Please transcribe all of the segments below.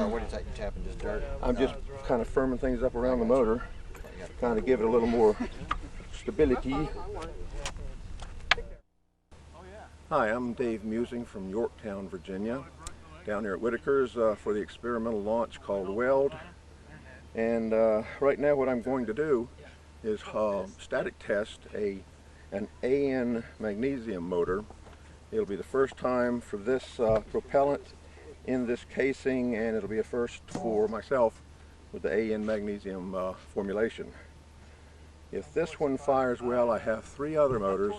What is that you tapping, just dirt? I'm just kind of firming things up around the motor, kind of give it a little more stability. Hi, I'm Dave Musing from Yorktown, Virginia, down here at Whitaker's for the experimental launch called WELD. And right now what I'm going to do is static test an AN magnesium motor. It'll be the first time for this propellant in this casing, and it'll be a first for myself with the AN magnesium formulation. If this one fires well, I have 3 other motors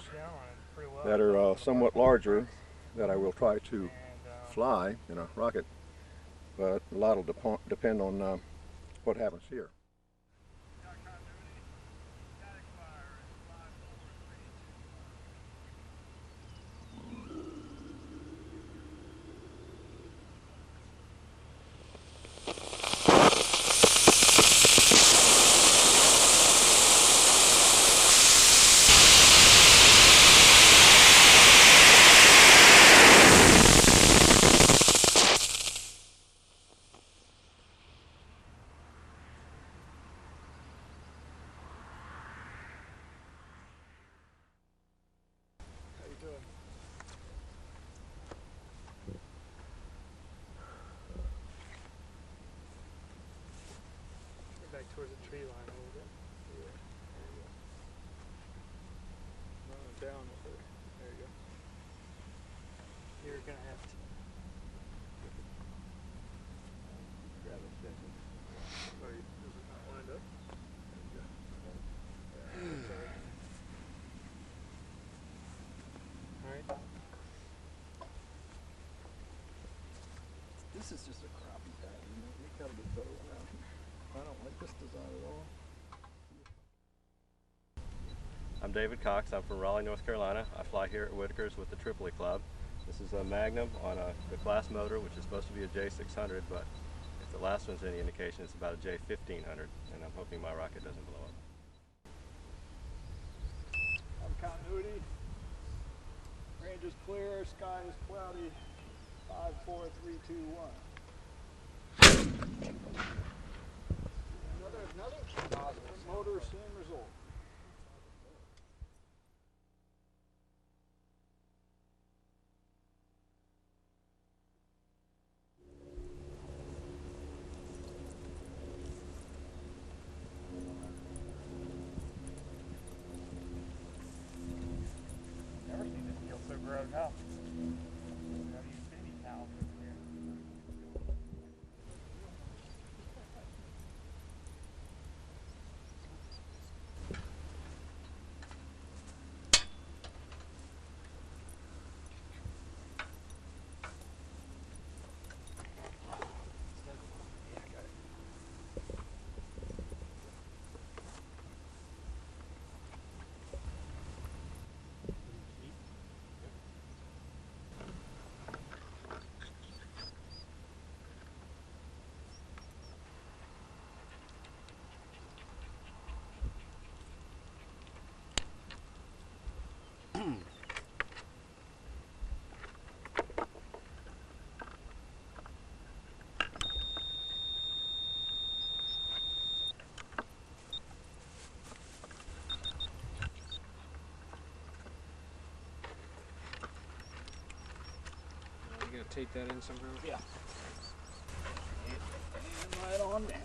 that are somewhat larger that I will try to fly in a rocket, but a lot will depend on what happens here. Back towards the tree line a little bit. Yeah. There you go. Down with it. There you go. You're gonna have to grab a stick. Oh, is it not lined up? There you go. Alright. This is just a crappy pad, you know? We gotta get better around here. I don't like this design at all. I'm David Cox. I'm from Raleigh, North Carolina. I fly here at Whitaker's with the Tripoli Club. This is a Magnum on the class motor, which is supposed to be a J600, but if the last one's any indication, it's about a J1500, and I'm hoping my rocket doesn't blow up. Continuity. Range is clear. Sky is cloudy. 5, 4, 3, 2, 1. Another motor, same result. Never seen this deal so grown up. How do you baby towels over here? You gotta tape that in somehow? Yeah. And right on down.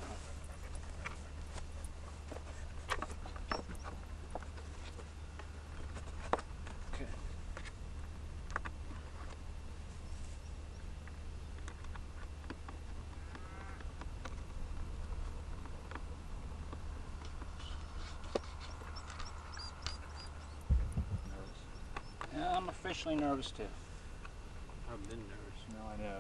I'm officially nervous too. I've been nervous. No, I know.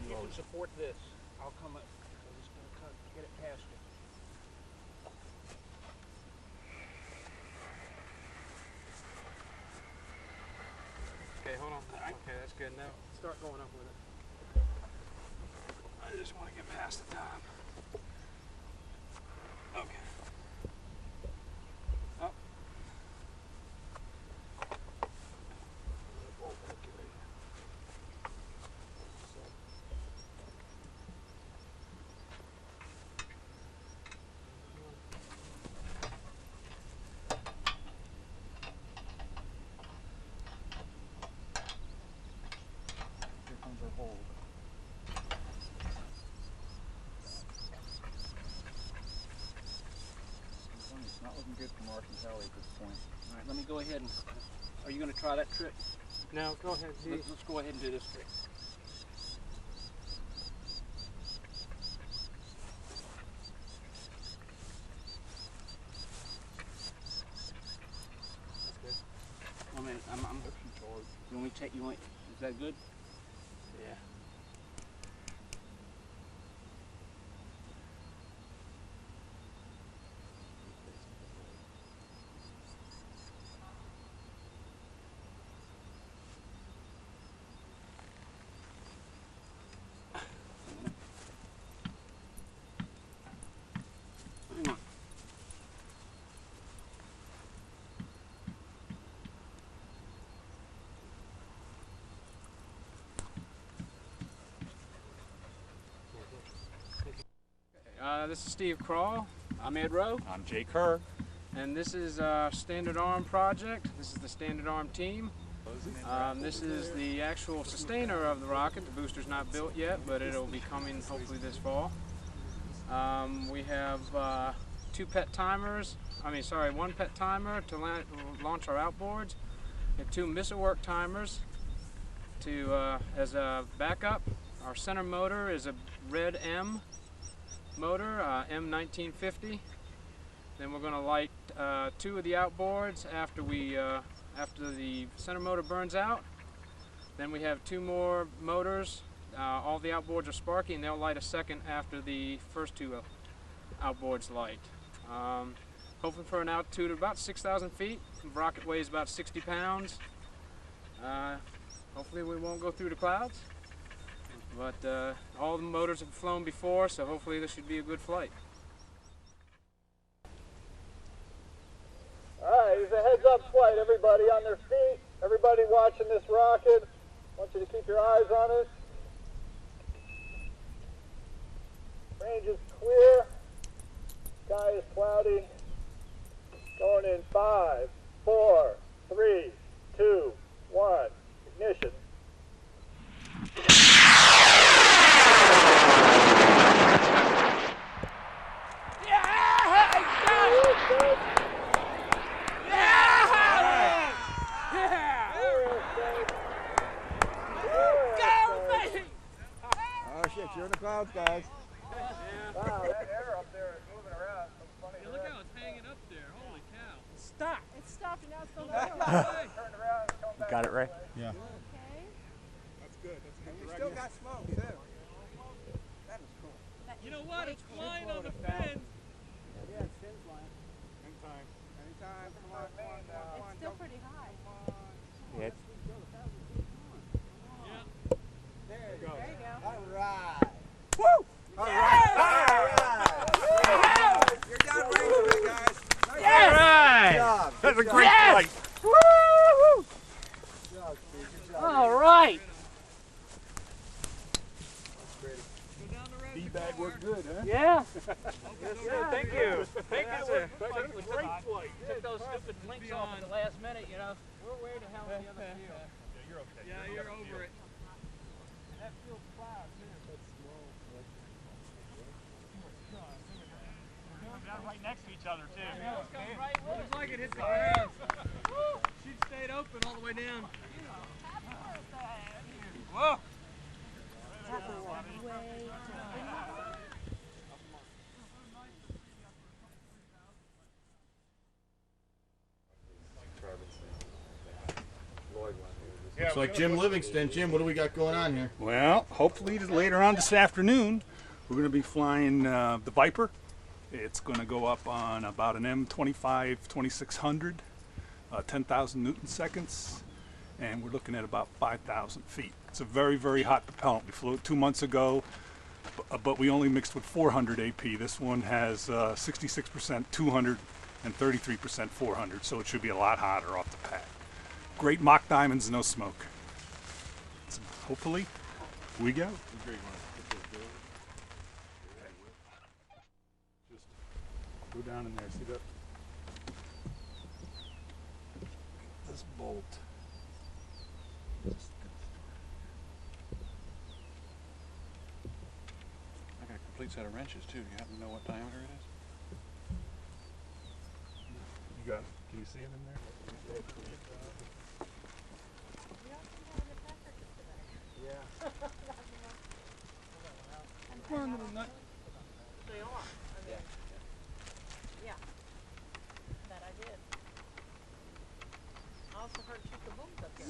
You can support this. I'll come up. I'm just gonna get it past you. Okay, hold on. Okay, that's good. Now start going up with it. I just want to get past the top. Okay. Up. Here comes our hold. It's not looking good for Mark and Kelly at this point. All right, let me go ahead and. Are you going to try that trick? No, go ahead. Let's go ahead and do this trick. That's good. I mean, I'm you want me to take? You want? Is that good? Yeah. Hang on. This is Steve Crawl. I'm Ed Rowe. I'm Jay Kerr. And this is our Standard Arm project. This is the Standard Arm team. This is the actual sustainer of the rocket. The booster's not built yet, but it'll be coming hopefully this fall. We have one pet timer to launch our outboards. We have 2 missile-work timers as a backup. Our center motor is a red M motor, M1950. Then we're going to light 2 of the outboards after the center motor burns out. Then we have 2 more motors. All the outboards are sparky, and they'll light a second after the first 2 outboards light. Hoping for an altitude of about 6,000 feet. The rocket weighs about 60 pounds. Hopefully we won't go through the clouds. But all the motors have flown before, so hopefully this should be a good flight. All right, it's a heads-up flight. Everybody on their feet. Everybody watching this rocket. I want you to keep your eyes on it. Range is clear. Sky is cloudy. Going in 5, 4, 3, 2, 1. Ignition. You're in the clouds, guys. Wow, that air up there is moving around. Some funny Look how it's hanging up there. Holy cow. Stop. It stopped and now it's going turned around and coming back. Got it right? Yeah. Okay. That's good. That's good. We still got smoke, too. That is cool. You know what? It's flying on the fin. Yeah, it's fin flying. Anytime. Anytime. Come on, It's still pretty high. Yeah, it's There you go. There you go. all right. Woo! All right. You're down range a bit, guys. Yes! Good job. That's a Good great job. flight. Woo! Good job, Steve. Good job. All right. D-bag worked good, huh? Yeah. Thank you. Thank you, sir. Great flight. Took those stupid blinks off at the last minute, you know. We're way to hell in the other field. Yeah, you're okay. Yeah, you're over it. That field's clouds, Right next to each other, too. Looks like it hit the ground. She'd stayed open all the way down. Whoa! Lloyd one. Looks like Jim Livingston. Jim, what do we got going on here? Well, hopefully later on this afternoon, we're going to be flying the Viper. It's going to go up on about an M25 2600, 10,000 Newton seconds, and we're looking at about 5,000 feet. It's a very, very hot propellant. We flew it 2 months ago, but we only mixed with 400 AP. This one has 66% 200 and 33% 400, so it should be a lot hotter off the pad. Great mock diamonds, no smoke. So hopefully, we go. Just go down in there, see that? This bolt. I got a complete set of wrenches too. Do you happen to know what diameter it is? You got it. Can you see it in there? Come on, little nut. They are. Yeah. That I did. I also heard shoot the booms up here.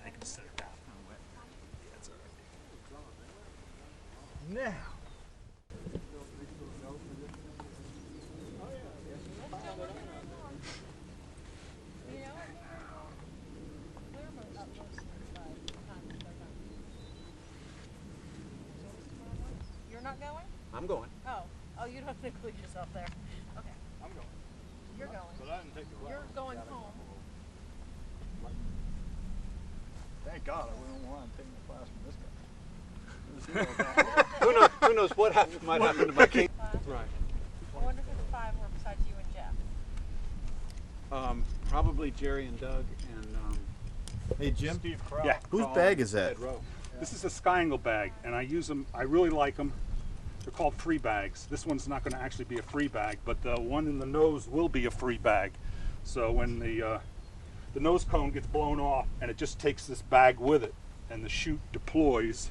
I can set it down. Now. You're not going? I'm going. Oh, you don't include yourself there. Okay. I'm going. You're going. But I didn't take the class. You're going home. Thank God I wouldn't want to take the class from this guy. Who knows what might happen to my case? Right. I wonder who the five were besides you and Jeff. Probably Jerry and Doug and Hey, Jim. Steve Crow. Yeah. Whose bag is that? Ed Rowe. This is a sky angle bag, and I use them. I really like them. They're called free bags. This one's not going to actually be a free bag, but the one in the nose will be a free bag. So when the nose cone gets blown off, and it just takes this bag with it, and the chute deploys,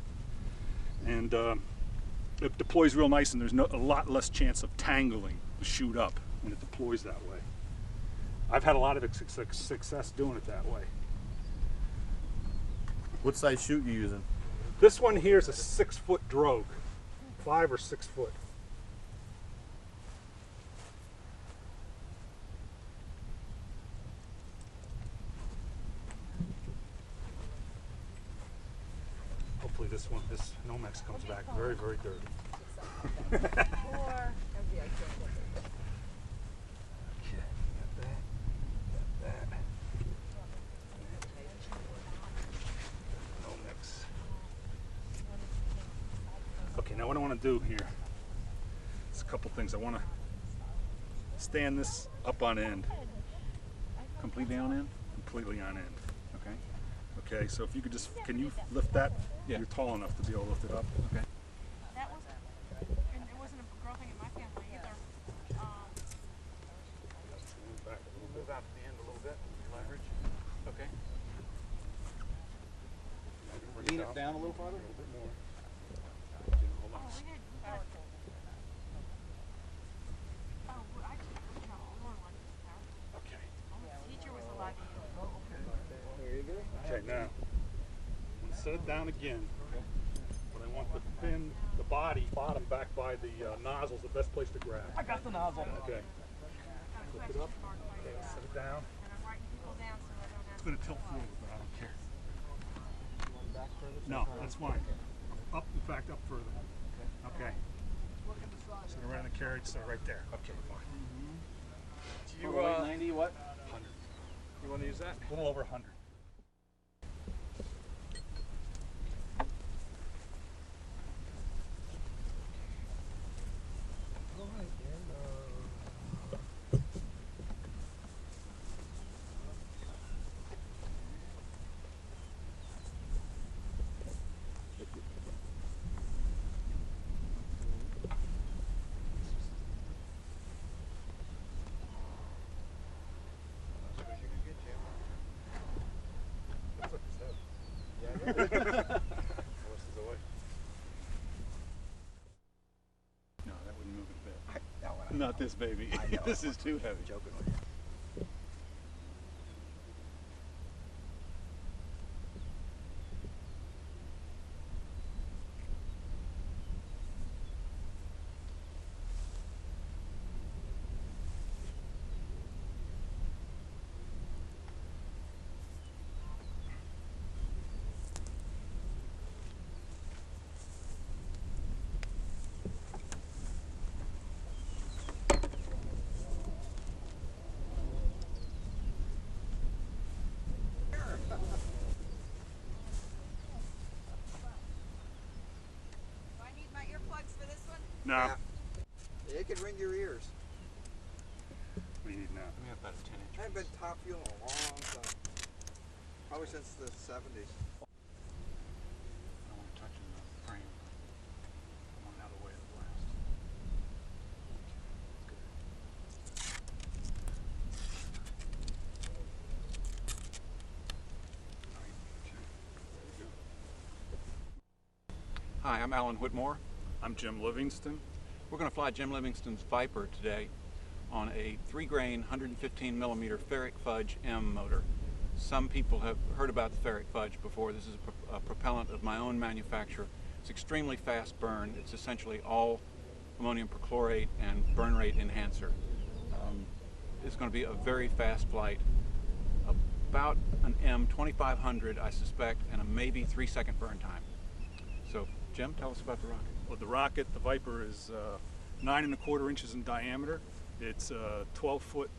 and it deploys real nice, and there's a lot less chance of tangling the chute up when it deploys that way. I've had a lot of success doing it that way. What size chute you using? This one here is a 6-foot drogue, 5 or 6 foot. Hopefully this Nomex comes back very, very dirty. Okay, now what I want to do here is a couple things. I want to stand this up on end. Completely on end? Completely on end. Okay. Okay, so if you could just, can you lift that? Yeah. You're tall enough to be able to lift it up. Okay. That wasn't, and it wasn't a girl thing in my family either. Back a little bit. Move out to the end a little bit. Leverage. Okay. Lean it down a little farther. A little bit more. Hold on. Oh, we had, Okay. teacher was alive. There you go. Okay, now, I'm going to set it down again. But I want the fin, the bottom back by the nozzle's the best place to grab. I got the nozzle. Okay. Lift it up. Okay, set it down. And I'm writing people down so I don't have It's going to tilt forward, but I don't care. No, that's fine. Up, in fact, up further. Okay. Set it right on the carriage, set it right there. Okay, fine. You 90 what? 100. You want to use that? A little over 100. Not this baby. This is too heavy. Joking with you. No. Yeah. It could ring your ears. We need now. We have about a 10-inch. I haven't been top fuel in a long time. Probably since the 70s. I don't want to touch the frame. I want out of the way of the blast. Hi, I'm Alan Whitmore. I'm Jim Livingston. We're going to fly Jim Livingston's Viper today on a 3-grain 115 millimeter ferric fudge M motor. Some people have heard about the ferric fudge before. This is a propellant of my own manufacture. It's extremely fast burn. It's essentially all ammonium perchlorate and burn rate enhancer. It's going to be a very fast flight, about an M 2500 I suspect, and a maybe 3-second burn time. So Jim, tell us about the rocket. Well, the rocket, the Viper, is 9 1/4 inches in diameter. It's 12 foot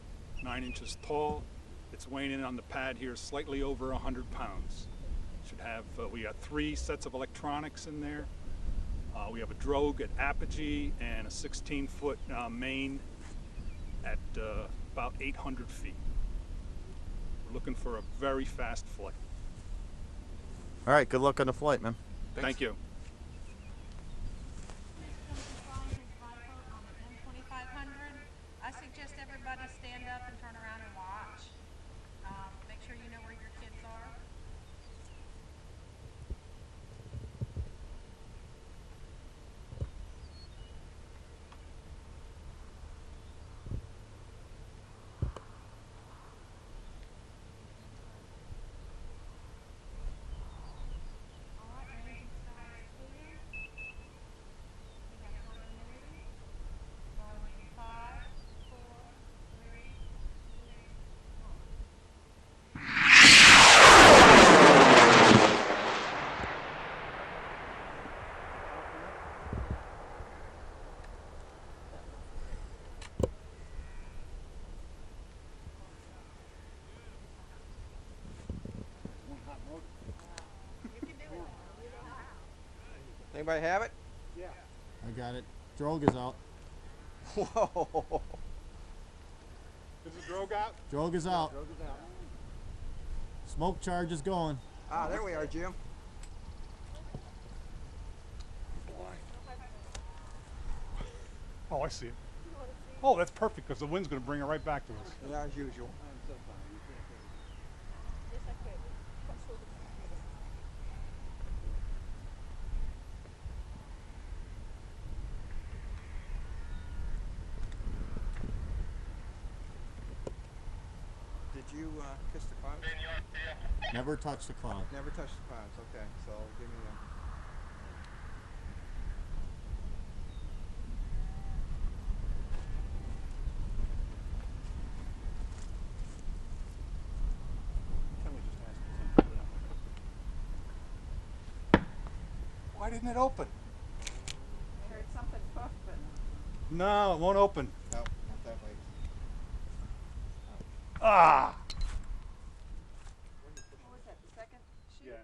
9 inches tall. It's weighing in on the pad here slightly over 100 pounds. Should have we got 3 sets of electronics in there. We have a drogue at apogee and a 16-foot main at about 800 feet. We're looking for a very fast flight. All right, good luck on the flight, man. Thank you. I suggest everybody stand up and turn around and watch. Make sure you know where your kids are. All right, range and sky is clear. We have continuity. Going in 5, 4, 3, 2, 1. Anybody have it? I got it. Drogue is out. Whoa. Is the drogue out? Drogue is out. Smoke charge is going. Ah, there we are, Jim. Oh, I see it. Oh, that's perfect because the wind's going to bring it right back to us. Yeah, as usual. Did you kiss the clouds? Never touch the cloud. Never touched the clouds. Okay, so give me a. Can we just ask for something? Why didn't it open? I heard something puff, but No, it won't open. No, not that way. Ah! what was that, the second shoot?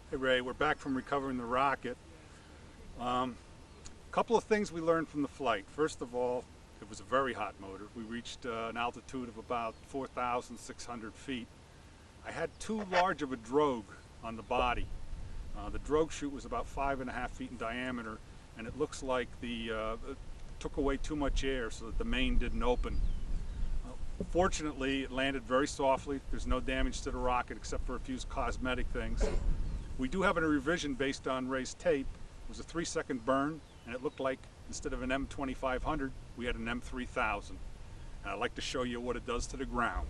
Hey Ray, we're back from recovering the rocket. Couple of things we learned from the flight. First of all, it was a very hot motor. We reached an altitude of about 4,600 feet. I had too large of a drogue on the body. The drogue chute was about 5.5 feet in diameter, and it looks like it took away too much air so that the main didn't open. Fortunately, it landed very softly. There's no damage to the rocket except for a few cosmetic things. We do have a revision based on Ray's tape, was a 3-second burn, and it looked like instead of an M2500, we had an M3000. And I'd like to show you what it does to the ground.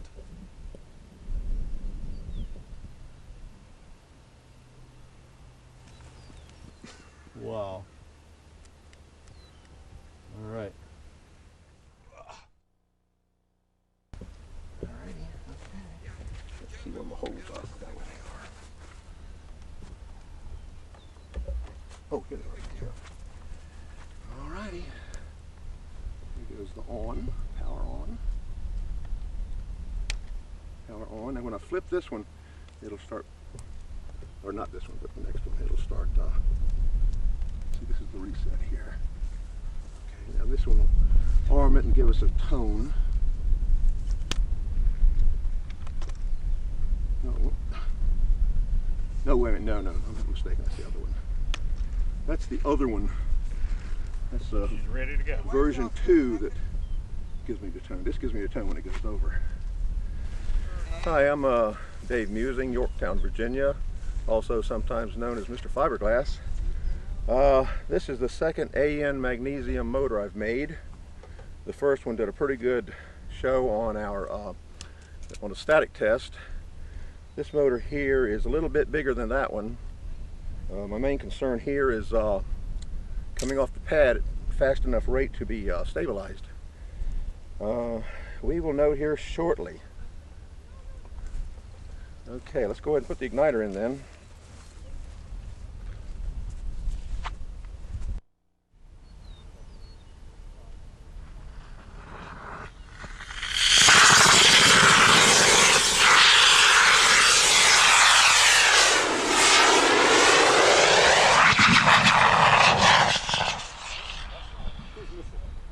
Wow. All right. Alrighty, okay. Let's see what the holes are. That way they are. Oh, here they are right there. Alrighty. Here goes the on, power on. Power on. And when I flip this one, it'll start, or not this one, but the next one, it'll start, see, this is the reset here. Okay, now this one will arm it and give us a tone. No, wait a minute, no, I'm mistaken, that's the other one. That's the other one. That's She's ready to go. version 2 that gives me the tone. This gives me the tone when it goes over. Hi, I'm Dave Musing, Yorktown, Virginia, also sometimes known as Mr. Fiberglass. This is the second AN magnesium motor I've made. The first one did a pretty good show on our on a static test. This motor here is a little bit bigger than that one. My main concern here is coming off the pad at fast enough rate to be stabilized. We will know here shortly. Okay, let's go ahead and put the igniter in then.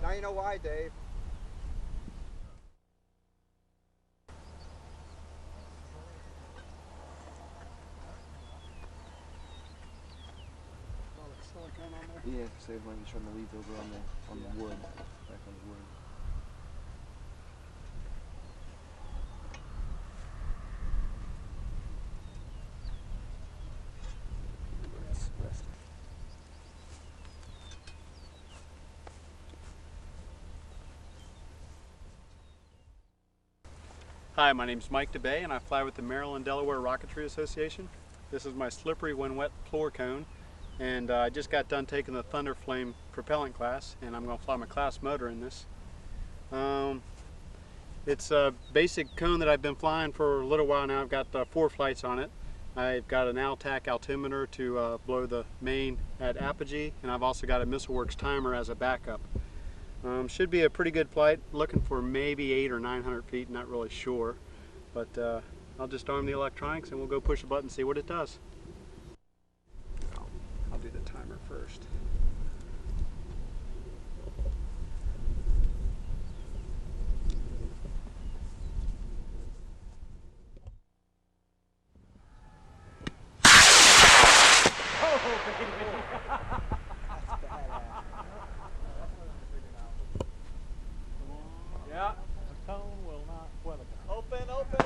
Now you know why, Dave. Yeah, because they weren't trying to leave over on the wood, back on the wood. Hi, my name is Mike DeBay and I fly with the Maryland-Delaware Rocketry Association. This is my slippery when wet floor cone, and I just got done taking the Thunder Flame propellant class, and I'm going to fly my class motor in this. It's a basic cone that I've been flying for a little while now. I've got 4 flights on it. I've got an Altac altimeter to blow the main at apogee, and I've also got a MissileWorks timer as a backup. Should be a pretty good flight, looking for maybe 800 or 900 feet, not really sure. But I'll just arm the electronics and we'll go push a button and see what it does. I'll do the timer first. Yeah. The cone will not weather. Open, open.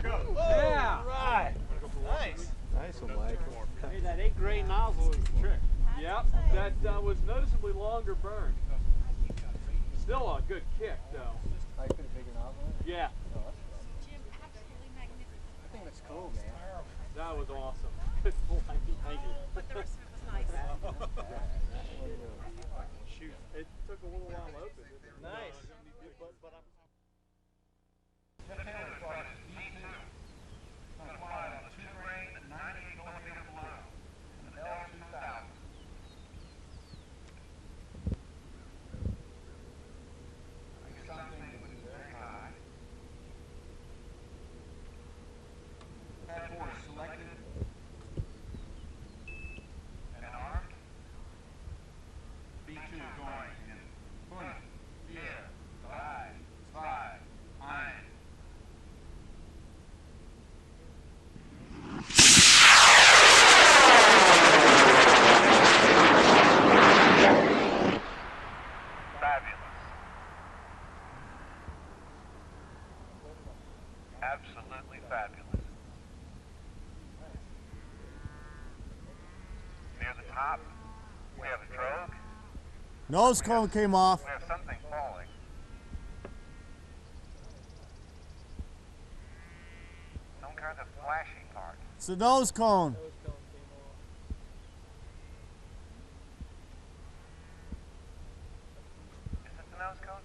Go. Oh, Yeah. right. Nice. Nice one, Mike. Hey, that 8-grain nozzle is the trick. Yep. That was noticeably longer burn. Still a good kick, though. I put a bigger nozzle in? Yeah. Jim, absolutely magnificent. I think that's cool, man. That was awesome. Thank you. But the rest of it was nice. Shoot. It took a little while to open. Nice. But I'm top. We have a drogue. Nose cone came off. We have something falling. Some kind of flashing part. It's the nose cone. Is it the nose cone?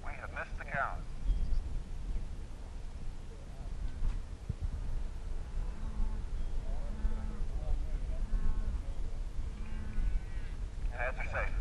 We have missed the count. Heads are safe.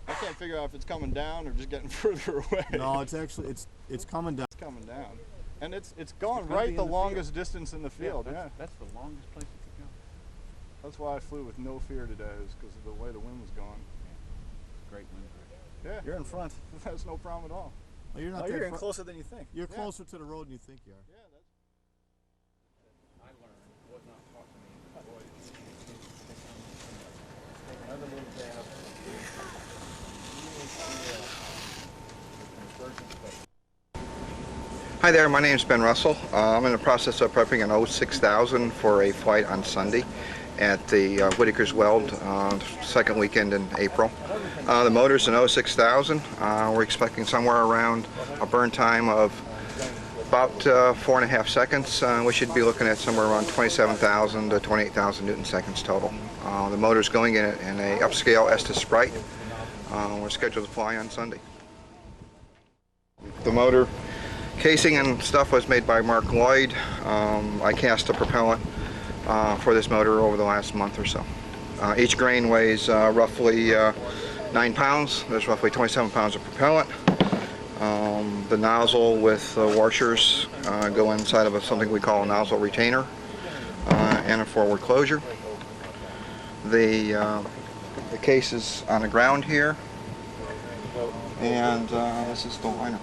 I can't figure out if it's coming down or just getting further away. No, it's actually it's coming down. It's coming down, and it's gone right the longest distance in the field. Yeah, That's the longest place it could go. that's why I flew with no fear today, is because of the way the wind was going. Great wind. Yeah, You're in front. that's no problem at all. Oh, you're not. Oh, that you're in far- closer than you think. You're Yeah. closer to the road than you think you are. Yeah, that's. I learned was not taught to me. Boy, another little dab. Hi there, my name is Ben Russell. I'm in the process of prepping an 06000 for a flight on Sunday at the Whitaker's Weld second weekend in April. The motor's an 06000. We're expecting somewhere around a burn time of about 4.5 seconds. We should be looking at somewhere around 27,000 to 28,000 Newton seconds total. The motor's going in a upscale Estes Sprite. We're scheduled to fly on Sunday. The motor casing and stuff was made by Mark Lloyd. I cast the propellant for this motor over the last month or so. Each grain weighs roughly 9 pounds. There's roughly 27 pounds of propellant. The nozzle with washers go inside of something we call a nozzle retainer and a forward closure. The case is on the ground here, and this is the liner.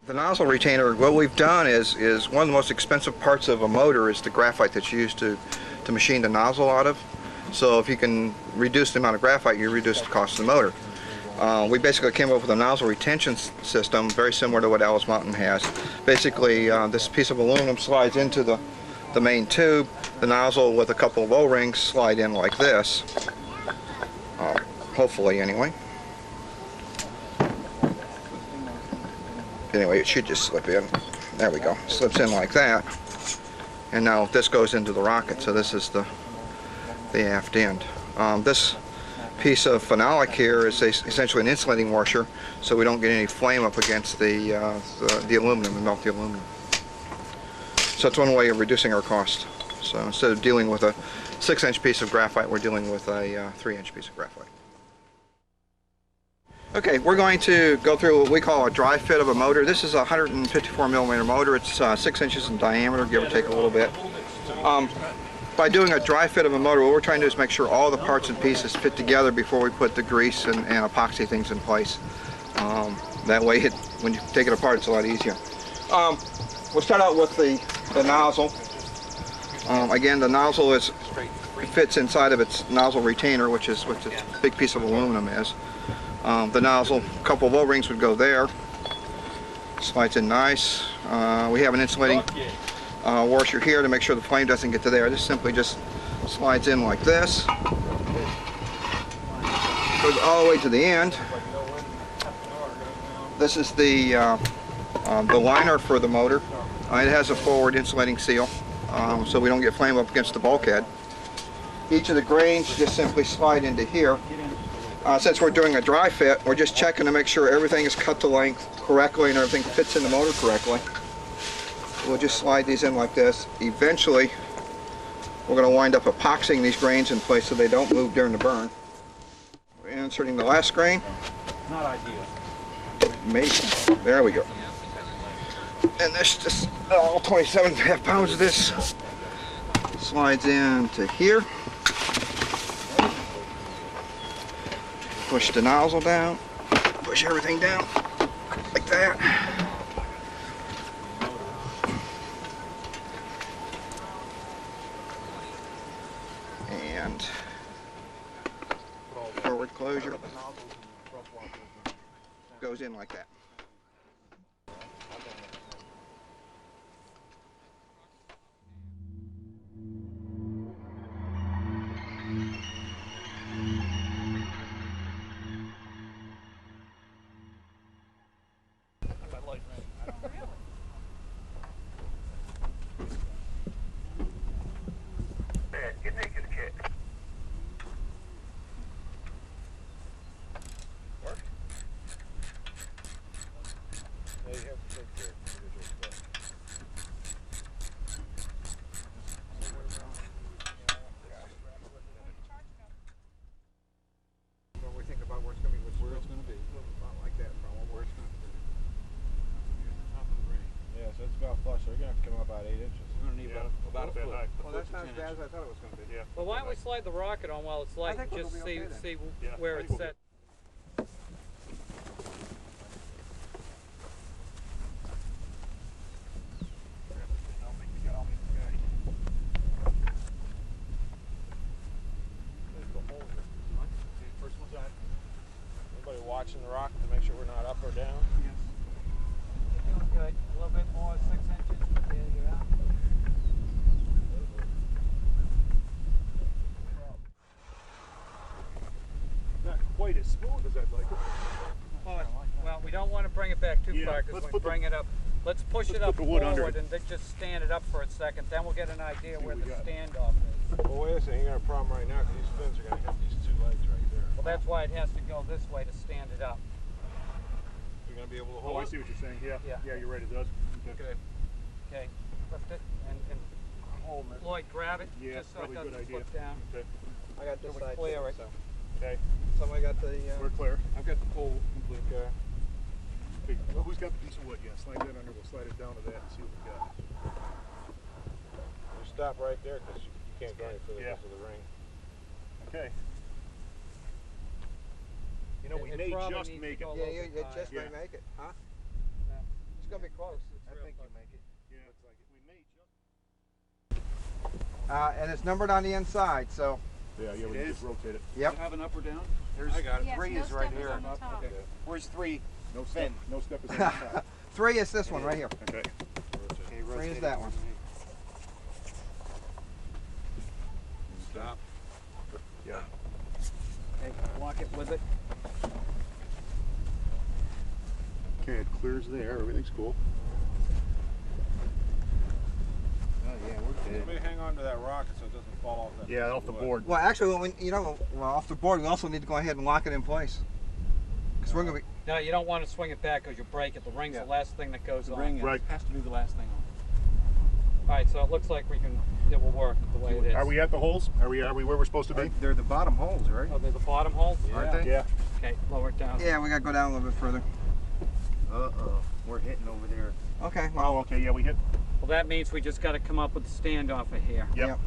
The nozzle retainer, what we've done is one of the most expensive parts of a motor is the graphite that's used to machine the nozzle out of. So if you can reduce the amount of graphite, you reduce the cost of the motor. We basically came up with a nozzle retention system very similar to what Ellis Mountain has. Basically, this piece of aluminum slides into the main tube. The nozzle with a couple of O-rings slide in like this, hopefully anyway. Anyway, it should just slip in. There we go. Slips in like that. And now this goes into the rocket, so this is the aft end. This piece of phenolic here is essentially an insulating washer, so we don't get any flame up against the aluminum and melt the aluminum. So that's one way of reducing our cost. So instead of dealing with a 6-inch piece of graphite, we're dealing with a 3-inch piece of graphite. Okay, we're going to go through what we call a dry fit of a motor. This is a 154 millimeter motor. It's 6 inches in diameter, give or take a little bit. By doing a dry fit of a motor, what we're trying to do is make sure all the parts and pieces fit together before we put the grease and epoxy things in place. That way, when you take it apart, it's a lot easier. We'll start out with the nozzle. Again, the nozzle fits inside of its nozzle retainer, which is what this big piece of aluminum is. The nozzle, a couple of O-rings would go there. Slides in nice. We have an insulating washer here to make sure the flame doesn't get to there. This simply just slides in like this. Goes all the way to the end. This is the liner for the motor. It has a forward insulating seal, so we don't get flame up against the bulkhead. Each of the grains just simply slide into here. Since we're doing a dry fit, we're just checking to make sure everything is cut to length correctly and everything fits in the motor correctly. We'll just slide these in like this. Eventually, we're going to wind up epoxying these grains in place so they don't move during the burn. We're inserting the last grain. Not ideal. Maybe. There we go. And this just, all 27.5 pounds of this slides into here. Push the nozzle down. Push everything down like that. And forward closure goes in like that. Well, why don't we slide the rocket on while it's light and just see where it's set. Anybody watching the rocket to make sure we're not up or down? Yes. You're doing good. A little bit more, 6 inches. Yeah, you're out. Not quite as smooth as I'd like it. Well, we don't want to bring it back too far because when we bring it up, let's push it up forward and then just stand it up for a second. Then we'll get an idea where the standoff is. Well, wait a second. You got a problem right now because these fins are going to hit these two legs right there. Well, that's why it has to go this way to stand it up. You're going to be able to hold it? Oh, I see what you're saying. Yeah, you're right. It does. Okay. Okay, lift it and Lloyd, grab it just so it doesn't slip down. Okay. I got this side clear it. so. Okay. Somebody got the... We're clear. I've got the pole complete. Okay. Okay. Well, who's got the piece of wood? Yeah, slide that under. We'll slide it down to that and see what we got. You stop right there because you can't go any further because of the ring. Okay. You know, we may just make it. Yeah, you just may make it, huh? No. It's going to be close. I think you make it. Yeah, it's like it. We may just. And it's numbered on the inside, so... Yeah, we can just rotate it. Yep. Do you have an up or down? I got it. Yes, 3 no is right step here. on the top. Okay. Where's 3? No step. No step is on the top. 3 is this one right here. Okay. Okay, 3 rotate is it. that one. Stop. Yeah. Okay, lock it with it. Okay, it clears there. Everything's cool. Oh, yeah, we're good. Somebody hang on to that rocket so it doesn't fall off that. Yeah, off the board. Well, actually, off the board, we also need to go ahead and lock it in place. Because we're going to be... No, you don't want to swing it back because you'll break it. The ring's the last thing that goes The on. ring Right. has to be the last thing on. All right, so it looks like it will work the way it is. Are we at the holes? Are we where we're supposed to be? They're the bottom holes, right? Oh, they're the bottom holes? Aren't they? Yeah. Okay, lower it down. Yeah, we gotta go down a little bit further. Uh-oh, we're hitting over there. Okay. Oh, okay, yeah, we hit. Well, that means we just got to come up with the standoff of here. Yep.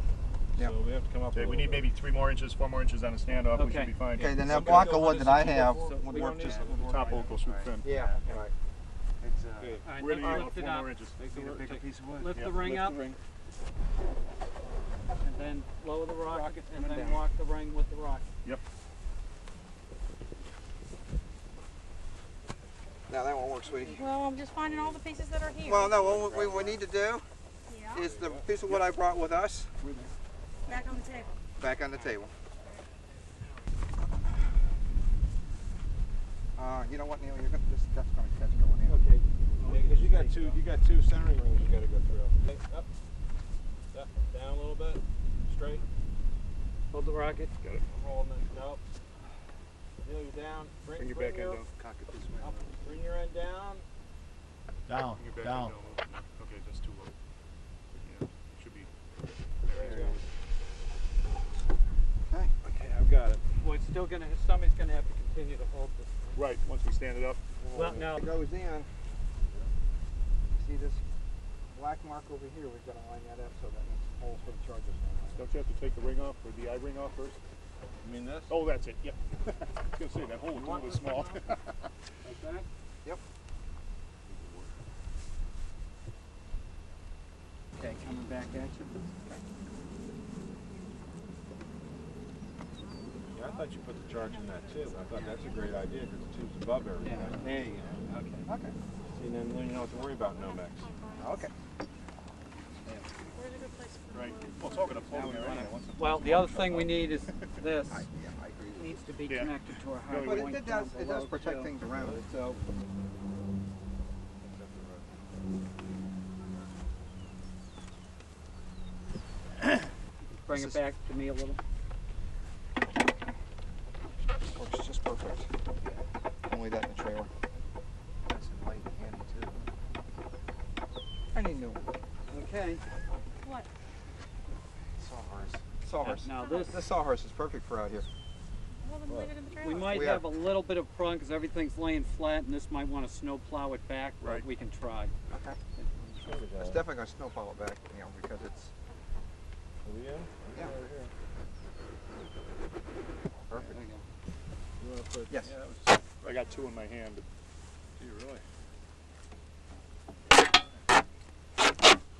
Yep. So we have to come up Okay, with we need maybe 3 more inches, 4 more inches on the standoff. We Okay. should be fine. Okay, then that block of wood that I have would we work don't just. need The top will go super thin. Yeah. Right. It's All right, We're gonna let's need lift about it 4 up. more inches. a bigger piece of wood. Lift Yep, the ring lift up, the ring. and then lower the rocket, and and then down. walk the ring with the rocket. Yep. Now that won't work, sweetie. Well, I'm just finding all the pieces that are here. Well, no. What we need to do Yeah. is the piece of wood I brought with us Back on the table. back on the table. You know what, Neil? You're gonna that's gonna catch going in. Okay. Because you got two centering rings you got to go through. Okay, up, down a little bit, straight. Hold the rocket. Got it. I'm holding it. Nope. Neil, you're down. Bring your back end down. Cock it this way. Up. Bring your end down. Down, Bring your back down. end down. Okay, that's too low. Yeah, should be. There you go. Okay. Okay, I've got it. Well, it's still gonna. Somebody's gonna have to continue to hold this. Right, once we stand it up. Well, no. It goes in. See this black mark over here? We've got to line that up so that means holes for the charges. Don't you have to take the ring off, or the eye ring off first? You mean this? Oh, that's it, yep. I was going to say, that hole was a little bit small. Like that? Yep. Okay, coming back at you. Yeah, I thought you put the charge in that tube. I thought that's a great idea because the tube's above everything. Yeah. There you go. Okay. Okay. See, then you don't have to worry about Nomex. Okay. Where's a good place for Right. Well, it's all going to flow in there anyway. Once it's- Well, the other thing we need is this. I agree with you. Needs to be Yeah. connected to our high But point it down does below, protect too. things around it. So Bring it back to me a little. works just perfect. Only that in the trailer. Nice and light and handy too. I need new. Okay. what? Sawhorse. Sawhorse. Now this, This sawhorse is perfect for out here. Well, then leave it in the trailer. we might We have a little bit of prun because everything's laying flat, and this might want to snow plow it back, but Right. we can try. Okay. It's definitely going to snowball it back, you know, because it's Are we in? Yeah. Over here. perfect. There you go. You want to put? Yes. Yeah, that was, I got 2 in my hand. But do you really?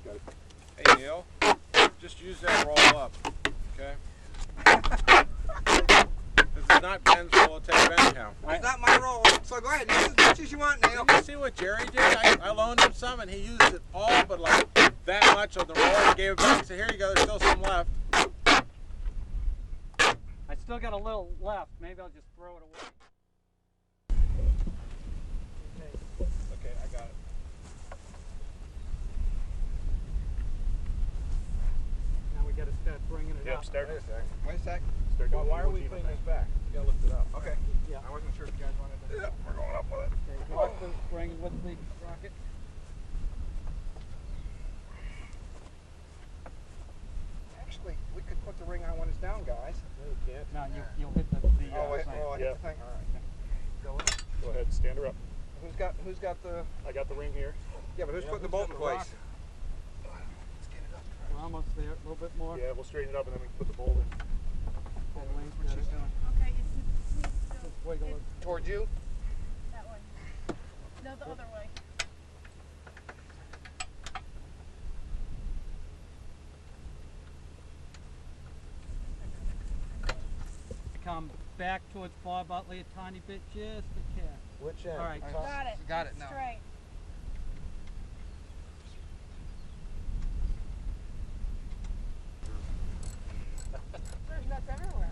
got it. Hey Neil, just use that roll up, okay? If it's not Ben's roll, it'll take Ben count. It's not my roll, so go ahead. Use as much as you want, Neil. Did you see what Jerry did? I loaned him some and he used it all but like that much of the roll and gave it back. He said, here you go, there's still some left. I still got a little left. Maybe I'll just throw it away. Okay, I got it. Now we got to start bringing it Yep, up. start. Wait a sec. Wait a sec. Start Well, doing why are the we routine putting thing. this back? You gotta lift it up. Okay. Yeah. I wasn't sure if you guys wanted to. Yeah, we're going up with it. Okay, walk the ring with the rocket. Actually, we could put the ring on when it's down, guys. No, you can't. No, you'll hit the Oh, wait, thing. oh, I hit Yeah. the thing. All right. Go ahead, stand her up. Who's got the? I got the ring here. Yeah, but who's Yeah, putting the who's bolt got in the place? rocket? We're almost there. A little bit more. Yeah, we'll straighten it up and then we can put the bolt in. What she's doing? Okay, it needs to go Just wiggle it. Towards you? that way. No, the other way. Come back towards Bob Utley a tiny bit, just a tad. Which end? All right. Got it. Got it now. Straight. There's nuts everywhere.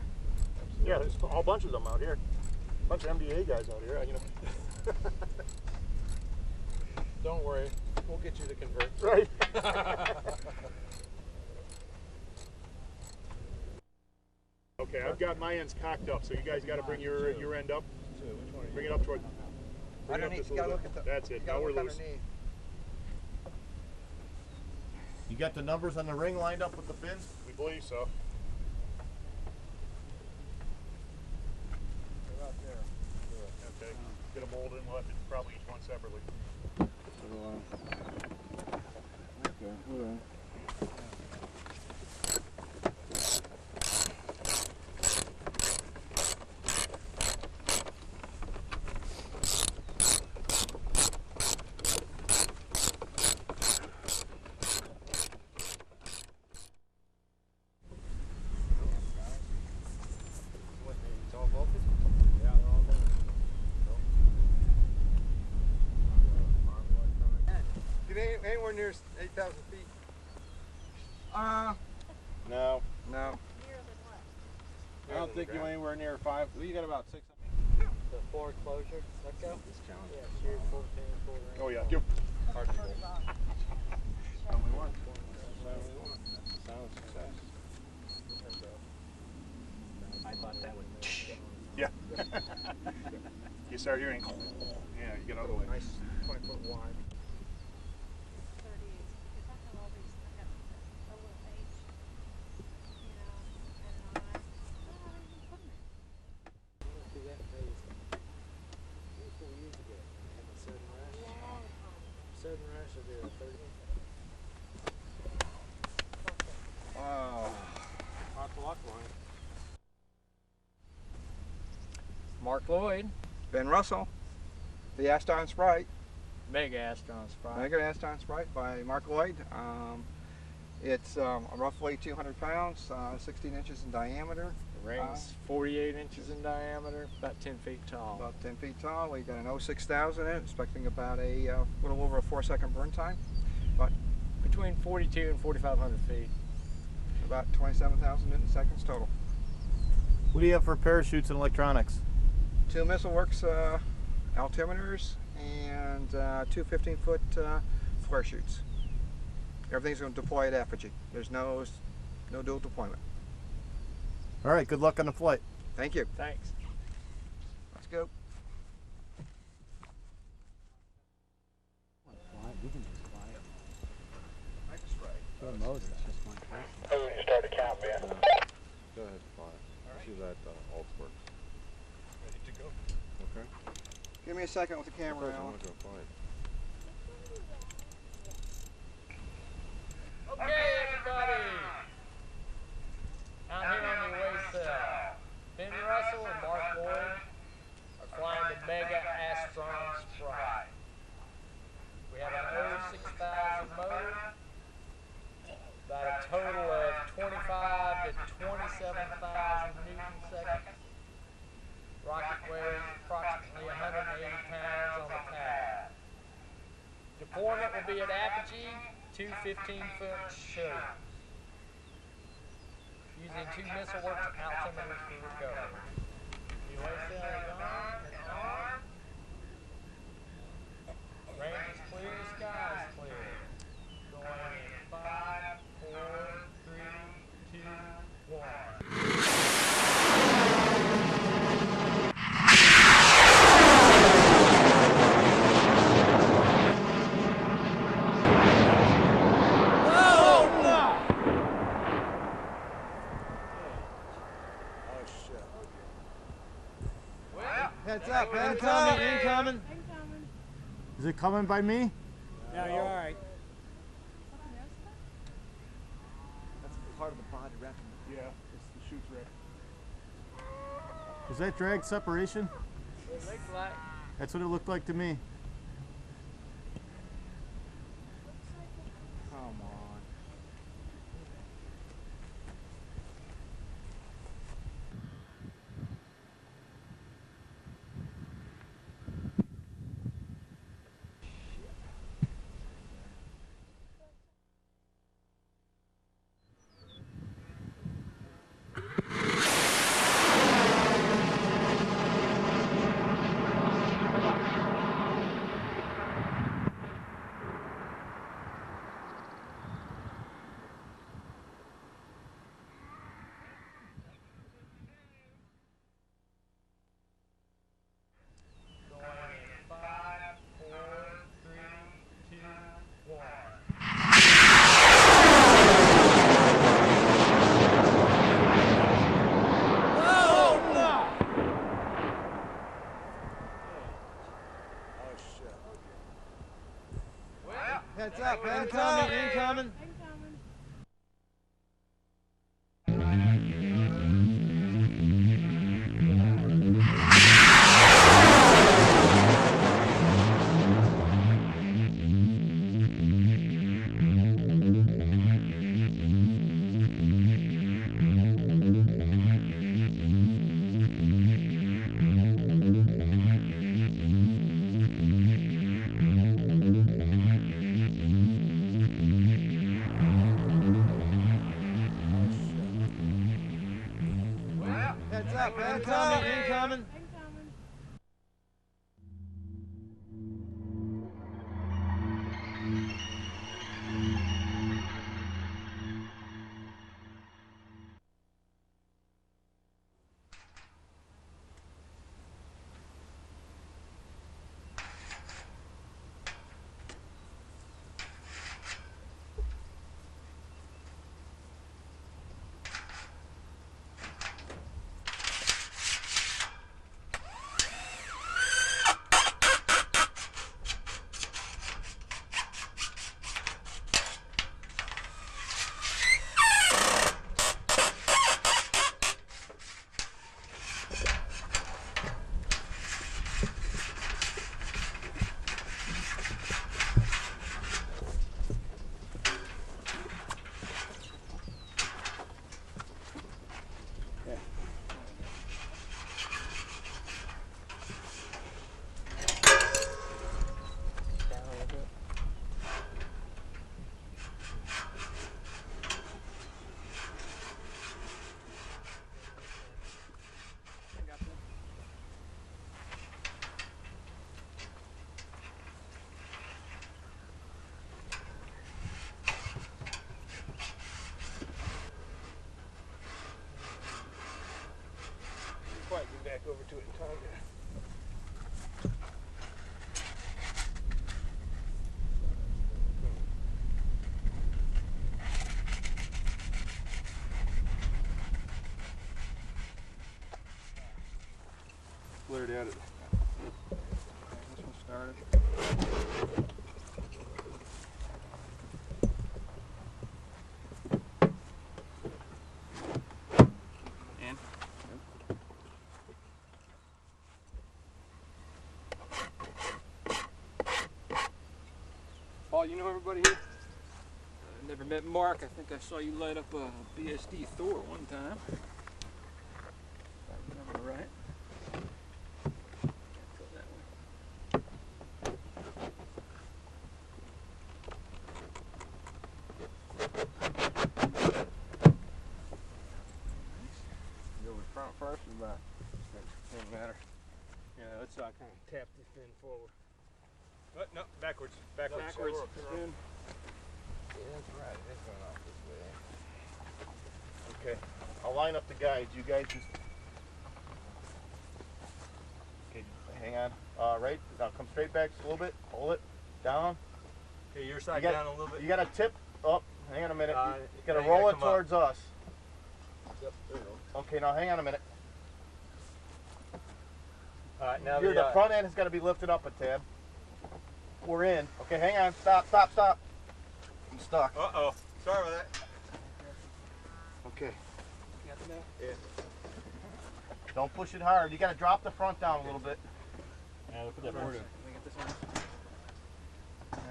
Yeah, there's a whole bunch of them out here. A bunch of MDA guys out here, you know. Don't worry, we'll get you to convert. Right. Okay, I've got my ends cocked up, so you guys got to bring your end up. Which one are you? Bring it up toward. Bring it up Underneath, just a you gotta little look bit. at the. That's it. You gotta Now we're look loose. underneath. You got the numbers on the ring lined up with the pins? We believe so. They're out there. Okay, hold on. Get anywhere near 8,000 feet. No. No. I don't think you're anywhere near 5. Well, you got about 6. The forward closure, let go. Yeah, shear 14, full range. Oh yeah, give. Hard to pull. Only one. Silent success. I thought that would Yeah. You start hearing. Yeah, you get out of the way. nice 20-foot wide. Wow. Mark Lloyd, Ben Russell, the Aston Sprite, Mega Astron Sprite. Mega Aston Sprite by Mark Lloyd. It's roughly 200 pounds, 16 inches in diameter. The ring's 48 inches in diameter, about 10 feet tall. About 10 feet tall. We got an 06000 in it, expecting about a little over a 4-second burn time. But between 42 and 4,500 feet. About 27,000 newton seconds total. What do you have for parachutes and electronics? 2 MissileWorks altimeters and 2 15-foot flare chutes. Everything's going to deploy at apogee. There's no dual deployment. All right, good luck on the flight. Thank you. Thanks. Let's go. We can just fly it. I just right. The motor, it's just my place. You start to count, man. Go ahead, fly. She's at Altsworks. Ready to go. Okay. Give me a second with the camera, I Alan. want to go fly. Okay, everybody. Out here on the away cell, Ben Russell and Mark Lloyd are flying the Mega Astron Sprite. We have an 06000 motor, about a total of 25 to 27,000 newton seconds. Rocket weighs approximately 180 pounds on the pad. Deployment will be at apogee, 2 15-foot chutes, using 2 MissileWorks altimeters for recovery. The away cell is on and on. Range is clear, sky is clear. Going in 5, 4, 3, 2, 1. Heads up, heads Incoming, incoming. Is it coming by me? No, you're all right. That's part of the body wrapping. Yeah, it's the chutes wreck. Was that drag separation? It looks like. That's what it looked like to me. Come on. Heads up, heads up. Incoming. Heads up, heads up. Incoming. Quite get back over to it in time to flared out it. This one started. Paul, you know everybody here? Never met Mark. I think I saw you light up a BSD Thor one time. If I remember right. Can't go that way. Go with front first or back? Doesn't matter. Yeah, let's kind of tap this fin forward. What? No, backwards. Backwards. Backwards. Spin. Yeah, that's right. It is going off this way. Okay. I'll line up the guides. You guys just... Okay, hang on. Right. Now come straight back just a little bit. Hold it. Down. Okay, your side down a little bit. You got to tip up. Hang on a minute. You got to you roll gotta it come up. towards us. Yep, there you go. Okay, now hang on a minute. Alright, now The front end has got to be lifted up a tad. We're in. Okay, hang on. Stop, stop, stop. I'm stuck. Uh-oh. Sorry about that. Okay. Got the net? Yeah. Don't push it hard. You got to drop the front down a little bit. Yeah, look at that board. Let me get this one.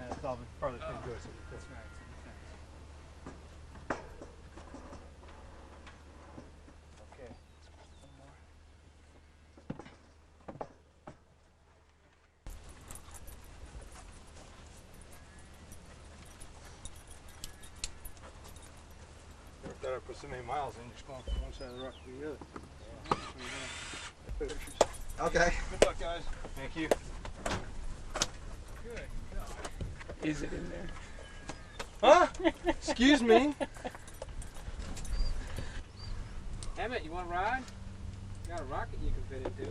That's all part of this thing good. That's right. Okay. Never thought I'd put so many miles in just going from one side of the rock to the other. Okay. Good luck, guys. Thank you. Good God. Is it in there? Huh? Excuse me? Emmett, you want to ride? You got a rocket you can fit into.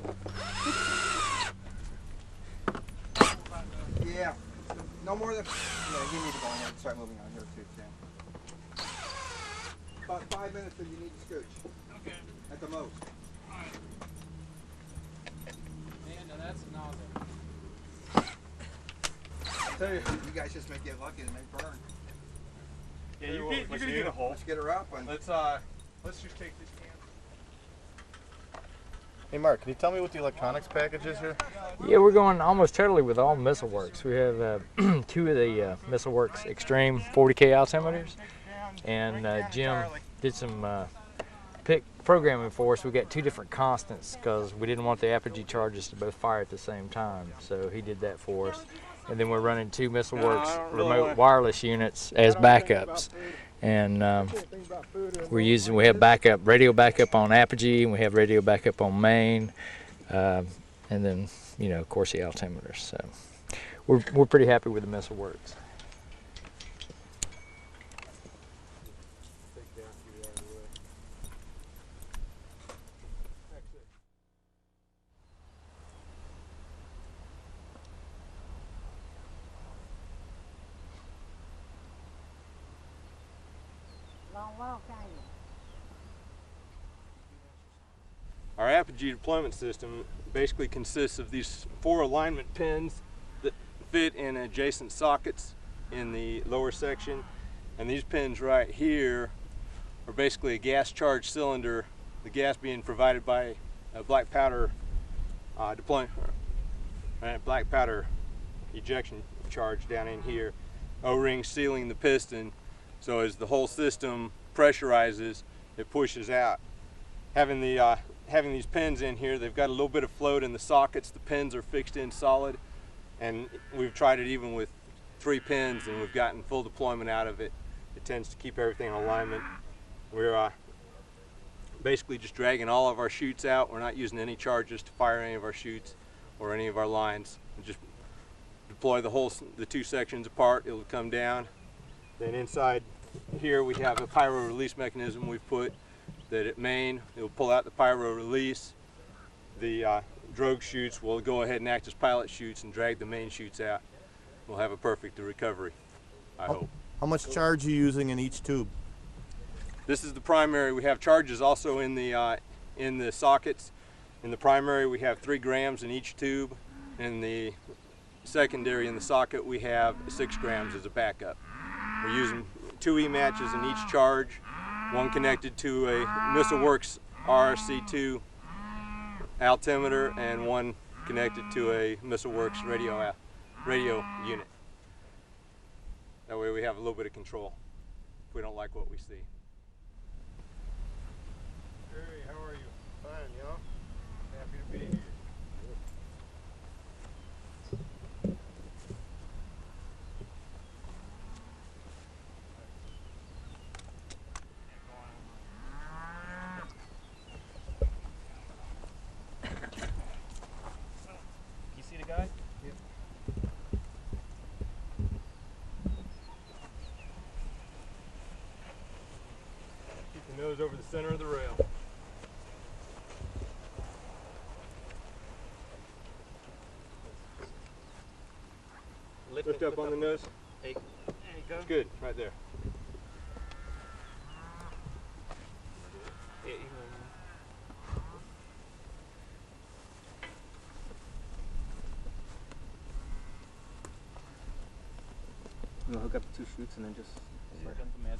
Yeah. No more than. Yeah, you need to go ahead and start moving on here too, Sam. About 5 minutes and you need to scooch. Okay. At the most. Man, now that's a nozzle. tell you. You guys just may get lucky and may burn. Yeah, you're gonna get a hole. Let's get her up and Let's just take this can. Hey Mark, can you tell me what the electronics package is here? Yeah, we're going almost totally with all Missile Works. We have 2 of the Missile Works Extreme 40K altimeters, and Jim did some programming for us. We got 2 different constants because we didn't want the apogee charges to both fire at the same time, so he did that for us. And then we're running 2 Missile Works remote wireless units as backups. And we have radio backup on apogee, and we have radio backup on main, and then, you know, of course, the altimeters. So we're pretty happy with the Missile Works. Our apogee deployment system basically consists of these 4 alignment pins that fit in adjacent sockets in the lower section, and these pins right here are basically a gas charged cylinder, the gas being provided by a black powder black powder ejection charge down in here, O-ring sealing the piston, so as the whole system pressurizes, it pushes out. Having these pins in here, they've got a little bit of float in the sockets. The pins are fixed in solid, and we've tried it even with 3 pins, and we've gotten full deployment out of it. It tends to keep everything in alignment. We're basically just dragging all of our chutes out. We're not using any charges to fire any of our chutes or any of our lines. We just deploy the 2 sections apart. It'll come down. Then inside here we have a pyro release mechanism we've put that at main, it will pull out the pyro release. The drogue chutes will go ahead and act as pilot chutes and drag the main chutes out. We'll have a perfect recovery, I hope. How much charge are you using in each tube? This is the primary. We have charges also in the sockets. In the primary, we have 3 grams in each tube. In the secondary, in the socket, we have 6 grams as a backup. We're using 2 E-matches in each charge, one connected to a Missile Works RRC2 altimeter and one connected to a Missile Works radio unit. That way we have a little bit of control if we don't like what we see. Hey, how are you? Fine, you know? Happy to be here. You see the guy? Yep. Keep the nose over the center of the rail. Lift up on the nose. Hey, there you go. It's good, right there. Yeah, We'll hook up the 2 chutes and then just start on the mat.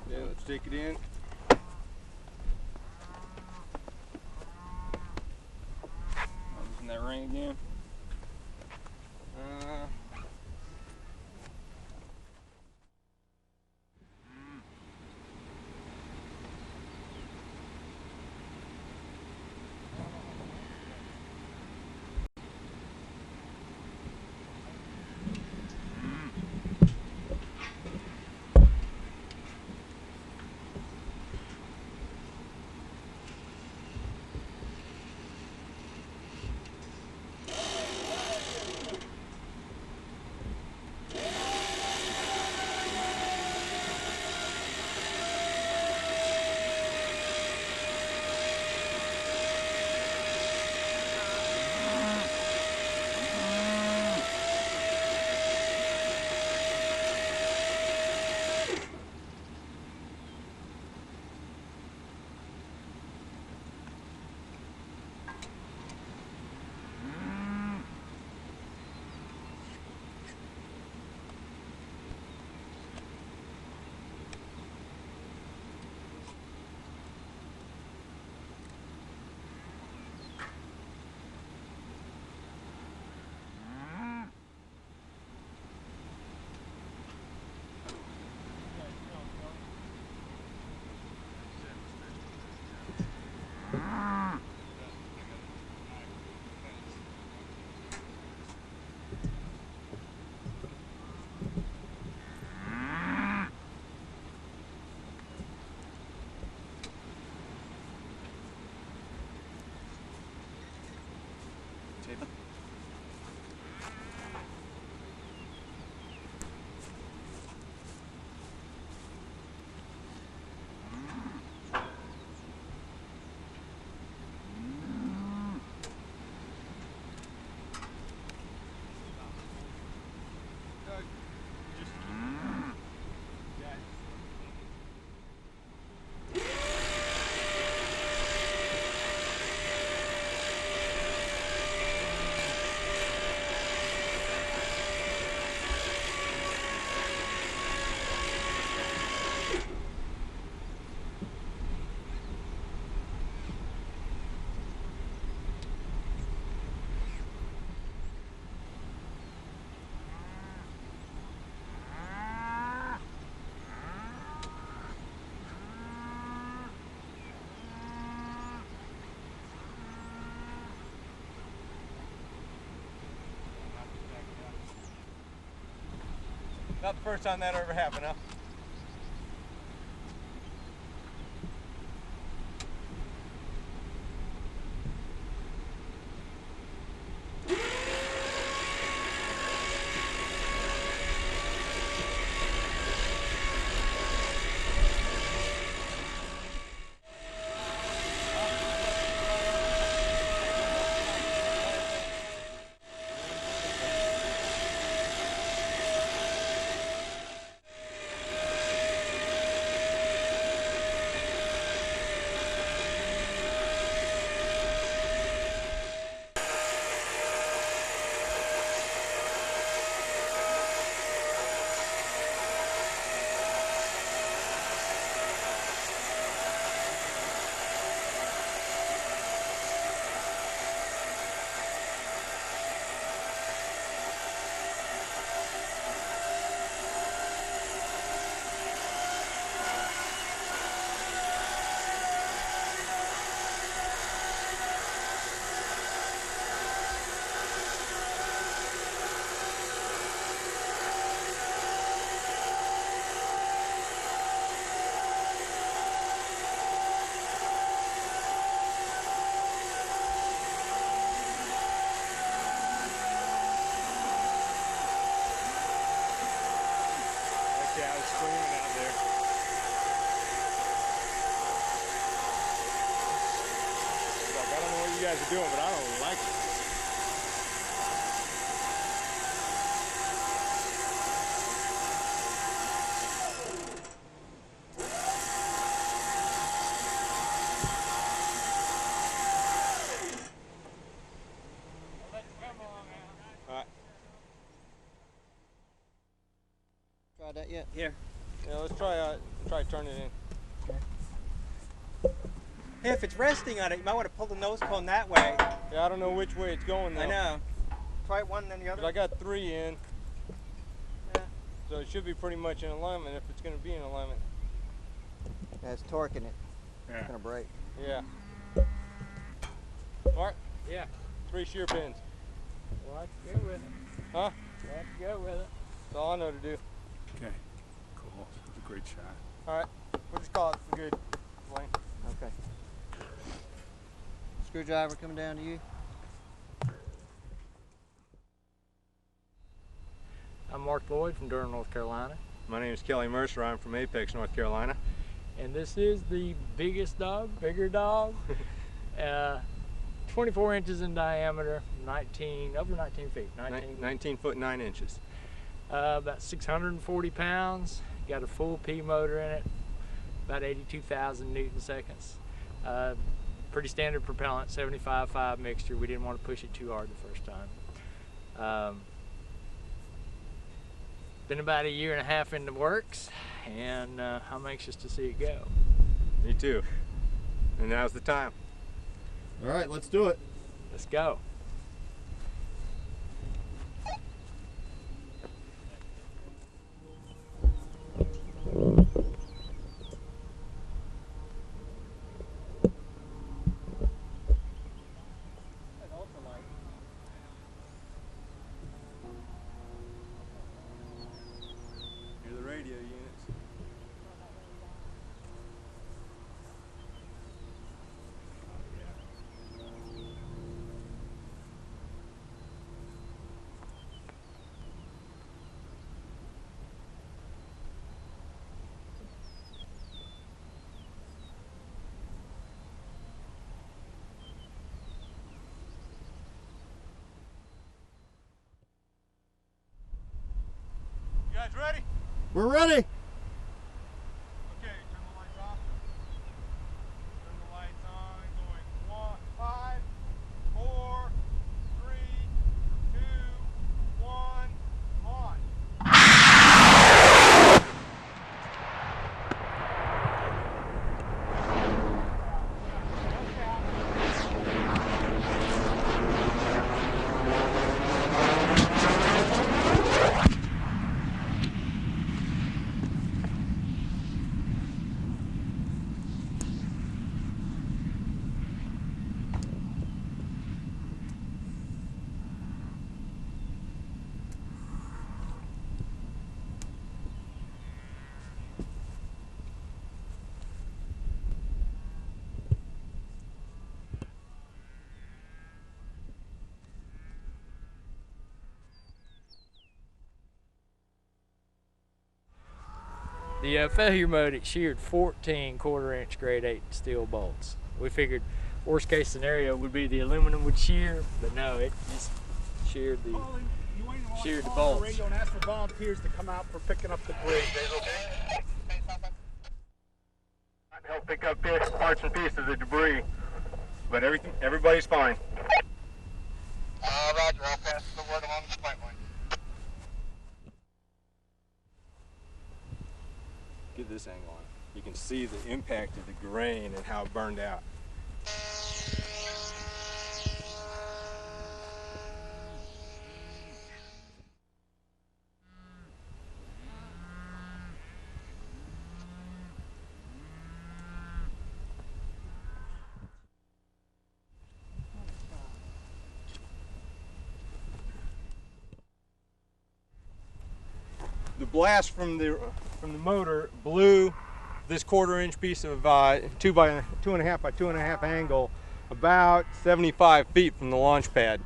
Yeah, let's take it in. Losing that ring again. David. Not the first time that ever happened, huh? I was screaming out there. Like, I don't know what you guys are doing, but I don't like it. Alright. Tried that yet? Here. Yeah, let's try turning it in. Hey, if it's resting on it, you might want to pull the nose cone that way. Yeah, I don't know which way it's going though. I know. Try one and then the other. I got 3 in. Yeah. So it should be pretty much in alignment if it's going to be in alignment. Yeah, it's torquing it. Yeah. It's going to break. Yeah. Mark? Yeah. 3 shear pins. Well, let's go with it. Huh? Let's go with it. That's all I know to do. Okay, cool. That was a great shot. Alright, we'll just call it for good, Blaine. Okay. Screwdriver coming down to you. I'm Mark Lloyd from Durham, North Carolina. My name is Kelly Mercer. I'm from Apex, North Carolina. And this is the biggest dog, bigger dog. 24 inches in diameter, over 19 feet. 19 foot 9 inches. About 640 pounds. Got a full P motor in it, about 82,000 Newton seconds. Pretty standard propellant, 75-5 mixture. We didn't want to push it too hard the first time. Been about 1.5 years in the works, and I'm anxious to see it go. Me too. And now's the time. All right, let's do it. Let's go. Here are the radio units. guys ready? We're ready. Okay, turn the lights off. Turn the lights on. Going 1, 5, 4, 3, 2, 1, on. The failure mode, it sheared 14 1/4" grade 8 steel bolts. We figured worst case scenario would be the aluminum would shear, but no, it just sheared the bolts. Radio and ask for volunteers to come out for picking up debris. Help pick up parts and pieces of debris, but everybody's fine. Roger, I'll pass the word along the pipeline. Get this angle on it. You can see the impact of the grain and how it burned out. The blast from the motor blew this 1/4" piece of 2 by 2.5 by 2.5 angle about 75 feet from the launch pad.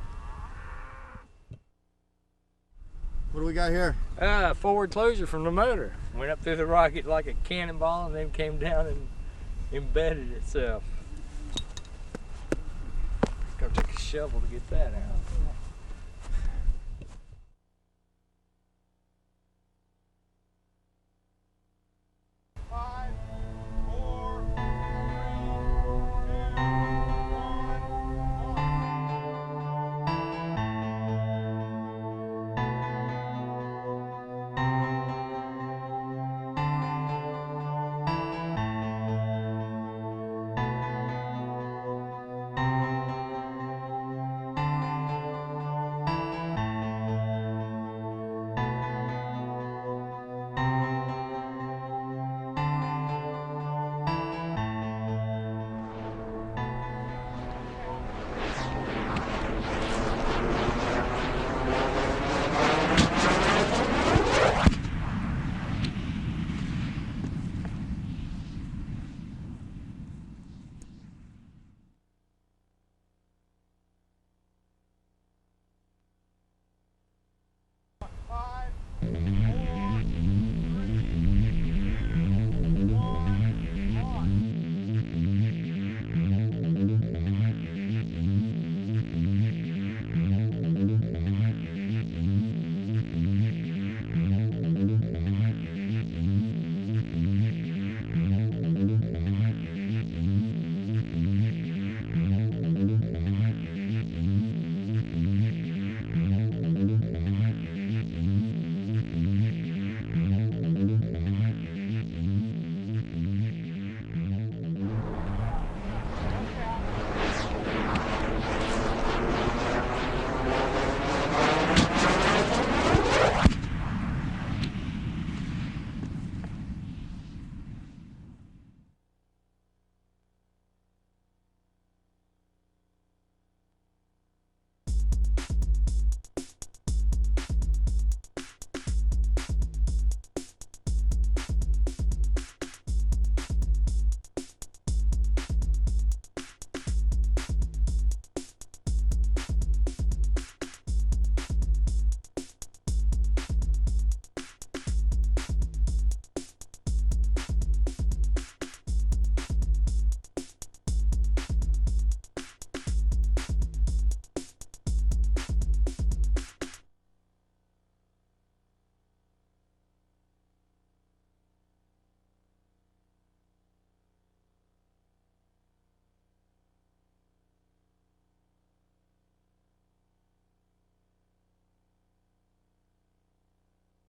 What do we got here? Forward closure from the motor. Went up through the rocket like a cannonball and then came down and embedded itself. Gotta take a shovel to get that out.